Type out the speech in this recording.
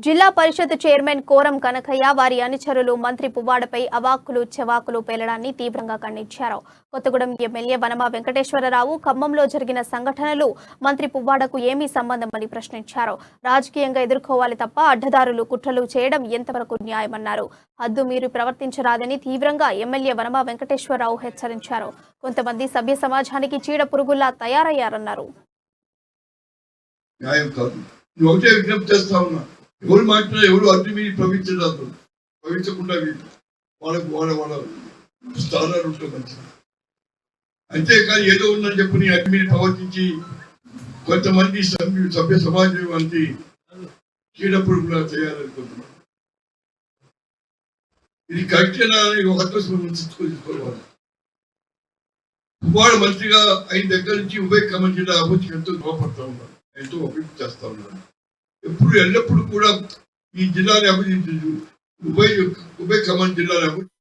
జిల్లా పరిషత్ chairman quorum Kanakaiah వారి అనుచరులు మంత్రి పువ్వాడపై అవాక్కులు చెవాకులు పేలడాన్ని తీవ్రంగా ఖండించారు. కొత్తగూడెం ఎమ్మెల్యే వనమా వెంకటేశ్వరరావు ఖమ్మంలో జరిగిన సంఘటనలు మంత్రి పువ్వాడకు ఏమీ సంబంధమని ప్రశ్నించారు. రాజకీయంగా ఎదుర్కోవాలి తప్ప అడ్డదారులు కుట్రలు చేయడం ఎంతవరకు న్యాయమన్నారు. హద్దు మీరు ప్రవర్తించరాదని తీవ్రంగా ఎమ్మెల్యే వనమా వెంకటేశ్వరరావు హెచ్చరించారు. కొంతమంది సభ్య సమాజానికి చీడ పురుగుల్లా తయారయ్యారన్నారు. ఎవరు మాట్లాడినా ఎవరు అడ్డు మీరు ప్రవహించకుండా వాళ్ళకు వాళ్ళ వాళ్ళ స్థానాలు ఉంటాయి మంచిది. అంతేకాని ఏదో ఉందని చెప్పి అడ్డు మీరు ప్రవర్తించి కొంతమంది సభ్య సమాజం అంతే చీడప్పుడు కూడా చేయాలనుకుంటున్నారు. ఇది కరెక్టేనా అని తీసుకోవాలి. పువ్వాడ మంత్రిగా అయిన దగ్గర నుంచి ఉభయ ఖమ్మం జిల్లా అభివృద్ధికి ఎంతో దోహపడతా ఉన్నారు, ఎంతో అభివృద్ధి చేస్తా ఉన్నారు. ఎల్లప్పుడు కూడా ఈ జిల్లాని అభివృద్ధి ఉభయ ఖమ్మం జిల్లాని అభివృద్ధి